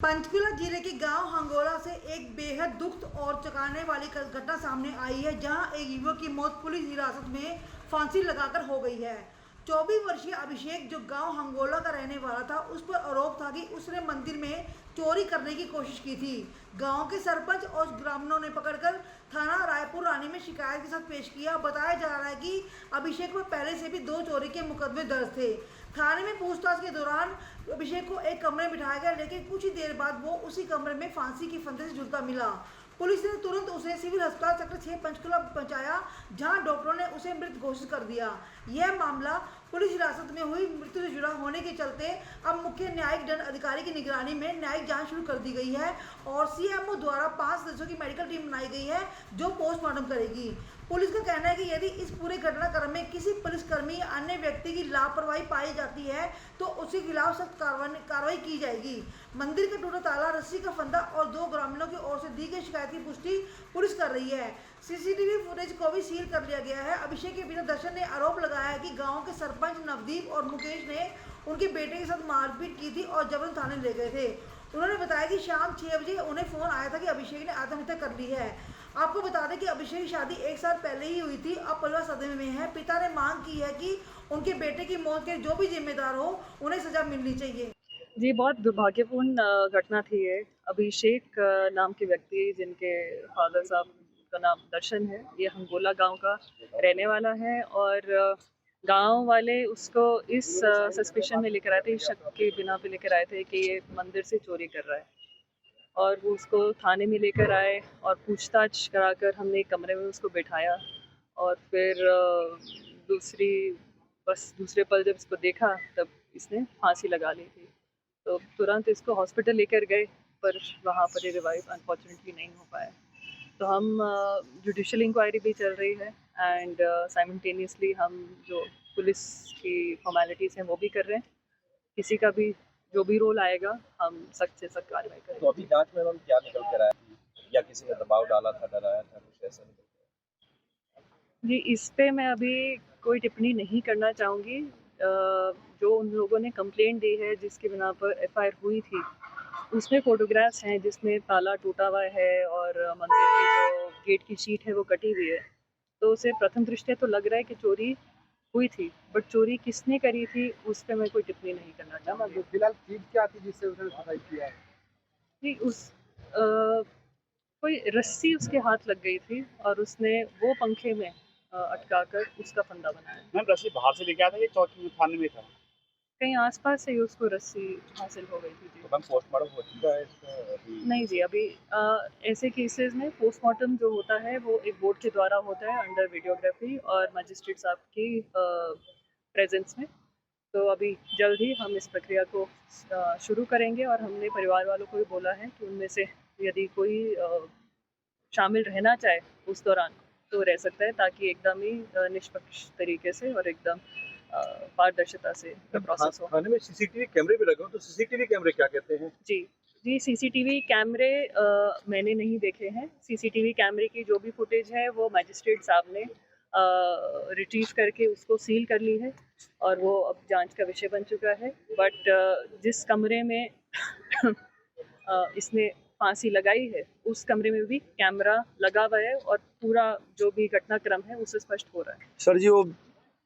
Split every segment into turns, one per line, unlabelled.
पंचकुला जिले के गांव हंगोला से एक बेहद दुख और चौंकाने वाली घटना सामने आई है, जहां एक युवक की मौत पुलिस हिरासत में फांसी लगाकर हो गई है। 24 वर्षीय अभिषेक, जो गांव हंगोला का रहने वाला था, उस पर आरोप था कि उसने मंदिर में चोरी करने की कोशिश की थी। गांव के सरपंच और ग्रामीणों ने पकड़कर थाना रायपुर रानी में शिकायत के साथ पेश किया। बताया जा रहा है कि अभिषेक पर पहले से भी 2 चोरी के मुकदमे दर्ज थे। थाने में पूछताछ के दौरान अभिषेक को एक कमरे में बिठाया गया, लेकिन कुछ ही देर बाद वो उसी कमरे में फांसी की फंदे से झूलता मिला। पुलिस ने तुरंत उसे सिविल अस्पताल सेक्टर 6 पंचकुला पहुंचाया, जहां डॉक्टरों ने उसे मृत घोषित कर दिया। यह मामला पुलिस हिरासत में हुई मृत्यु से जुड़ा होने के चलते अब मुख्य न्यायिक दंड अधिकारी की निगरानी में न्यायिक जांच शुरू कर दी गई है और सीएमओ द्वारा 5 सदस्यों की मेडिकल टीम बनाई गई है, जो पोस्टमार्टम करेगी। पुलिस का कहना है कि यदि इस पूरे घटनाक्रम में किसी पुलिसकर्मी या अन्य व्यक्ति की लापरवाही पाई जाती है तो उसके खिलाफ सख्त कार्रवाई की जाएगी। मंदिर का टूटा ताला, रस्सी का फंदा और 2 ग्रामीणों की ओर से दी गई शिकायत की पुष्टि पुलिस कर रही है। सीसीटीवी फुटेज को भी सील कर लिया गया है। अभिषेक के पिता दर्शन ने आरोप लगाया है कि गांव के सरपंच नवदीप और मुकेश ने उनके बेटे के साथ मारपीट की थी और जबरन थाने ले गए थे। उन्होंने बताया कि शाम 6 बजे उन्हें फोन आया था कि अभिषेक ने आत्महत्या कर ली है। आपको बता दें कि अभिषेक की शादी 1 साल पहले ही हुई थी। अब परिवार सदमे में है। पिता ने मांग की है कि उनके बेटे की मौत के जो भी जिम्मेदार हो, उन्हें सजा मिलनी चाहिए।
जी, बहुत दुर्भाग्यपूर्ण घटना थी ये। अभिषेक नाम के व्यक्ति, जिनके फादर साहब का नाम दर्शन है, ये हंगोला गांव का रहने वाला है और गांव वाले उसको इस सस्पिशन में लेकर आए थे, इस शक के बिना पे लेकर आए थे कि ये मंदिर से चोरी कर रहा है। और वो उसको थाने में लेकर आए और पूछताछ कराकर हमने एक कमरे में उसको बिठाया और फिर दूसरे पल जब इसको देखा तब इसने फांसी लगा ली थी। तो तुरंत इसको हॉस्पिटल लेकर गए, पर वहाँ पर ये रिवाइव अनफॉर्चुनेटली नहीं हो पाया। तो हम जुडिशियल इंक्वायरी भी चल रही है एंड साइमल्टेनियसली हम जो पुलिस की फॉर्मेलिटीज़ हैं वो भी कर रहे हैं। किसी का भी जो भी रोल आएगा हम सख्त से सख्त कार्रवाई करेंगे।
तो अभी जांच में मैम क्या निकल कर आया, या किसी ने दबाव डाला था, डराया था, कुछ ऐसा निकल
जी, इस पे मैं अभी कोई टिप्पणी नहीं करना चाहूँगी। जो उन लोगों ने कंप्लेंट दी है, जिसकी बिना पर एफआईआर हुई थी, उसमें फ़ोटोग्राफ्स हैं जिसमें ताला टूटा हुआ है और मंदिर की जो गेट की शीट है वो कटी हुई है। तो उसे प्रथम दृष्टया तो लग रहा है कि चोरी हुई थी, बट चोरी किसने करी थी उस पे मैं कोई टिप्पणी नहीं करना चाहूँगी।
फिलहाल चीज क्या थी जिससे उसने सुसाइड किया है?
जी, कोई रस्सी उसके हाथ लग गई थी और उसने वो पंखे में अटकाकर उसका फंदा बनाया।
मैम रस्सी बाहर से लेके आया था, ये चौकी में थाने में था?
कहीं आसपास से ही उसको रस्सी हासिल हो गई थी।
तो मैम पोस्टमार्टम हो चुका है इसका अभी?
नहीं जी, अभी ऐसे केसेस में पोस्टमार्टम जो होता है वो एक बोर्ड के द्वारा होता है अंडर वीडियोग्राफी और मजिस्ट्रेट साहब की प्रेजेंस में। तो अभी जल्द ही हम इस प्रक्रिया को शुरू करेंगे और हमने परिवार वालों को भी बोला है कि उनमें से यदि कोई शामिल रहना चाहे उस दौरान तो रह सकता है, ताकि एकदम ही निष्पक्ष तरीके से और एकदम पारदर्शिता से प्रोसेस हो।
थाने में सीसीटीवी कैमरे भी लगे हो, तो सीसीटीवी कैमरे क्या कहते हैं?
जी, सीसीटीवी कैमरे मैंने नहीं देखे हैं। सीसीटीवी कैमरे की जो भी फुटेज है वो मजिस्ट्रेट साहब ने रिट्रीव करके उसको सील कर ली है और वो अब जांच का विषय बन चुका है। बट जिस कमरे में इसने फांसी लगाई है उस कमरे में भी कैमरा लगा हुआ है और पूरा जो भी घटनाक्रम है उससे स्पष्ट हो रहा है।
सर जी, वो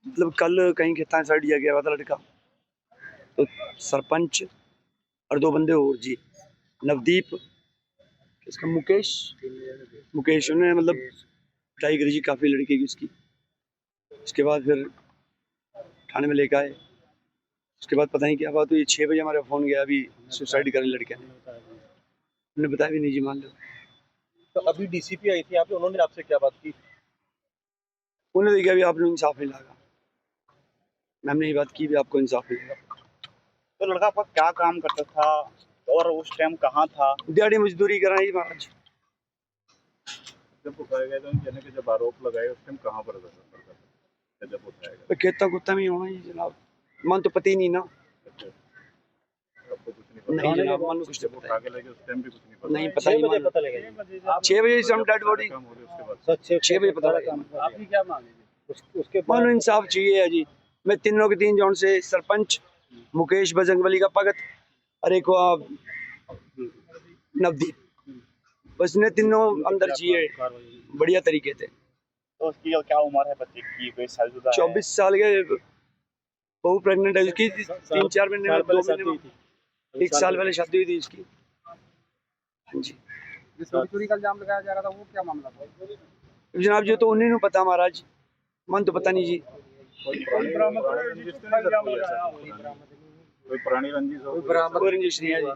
मतलब कल कहीं खेता साइड दिया गया था लड़का, तो सरपंच और 2 बंदे और जी, नवदीप, इसका मुकेश उन्होंने मतलब पिटाई करी जी काफ़ी लड़के की उसकी। उसके बाद फिर थाने में लेकर आए। उसके बाद पता नहीं क्या बात हुई, 6 बजे हमारा फ़ोन गया, अभी सुसाइड करने लड़के ने। उन्होंने बताया भी नहीं जी, मान लो।
तो अभी डीसीपी आई थी यहाँ पे, उन्होंने आपसे क्या बात की?
उन्होंने देखा भी आपने इंसाफ नहीं लगा। मैम ने ये बात की भी आपको इंसाफ मिलेगा।
तो लड़का आपका क्या काम करता था और उस टाइम कहाँ था?
दिहाड़ी मजदूरी कराई महाराज।
जब उठाया गया था, जब आरोप लगाए उस टाइम कहाँ पर था जब उठाया गया?
खेता कुत्ता में होना ही जनाब, मन तो पता ही नहीं ना।
आपको कुछ नहीं
नहीं
पता?
जनाब, मन को कुछ
जब
पता
उठा के लगे उस टाइम भी कुछ नहीं पता?
नहीं पता नहीं। 6 बजे पता लगा। 6 बजे से हम डेड बॉडी,
उसके बाद
6 बजे पता लगा।
आप ही क्या मांगेंगे उसके
मानो इंसाफ चाहिए जी। मैं तीनों के 3 जौन से सरपंच मुकेश बजरंगबली का भगत, अरे को नवदीप, बस ने तीनों अंदर जिए बढ़िया तरीके से।
तो उसकी क्या उम्र है बच्चे की? कोई शादीशुदा है?
24 साल के, बहू प्रेग्नेंट है उसकी, 3-4 महीने में, 2 महीने में, 1 साल पहले शादी हुई थी उसकी। हाँ जी
चोरी का इल्जाम लगाया जा रहा था, वो क्या मामला था?
जनाब जी तो उन्हीं को पता, महाराज मन तो पता नहीं जी।
कोई पुरानी रंजिश तो नहीं सर, कोई ऐसा? कोई पुरानी रंजिश हो?
कोई रंजिश नहीं है जी।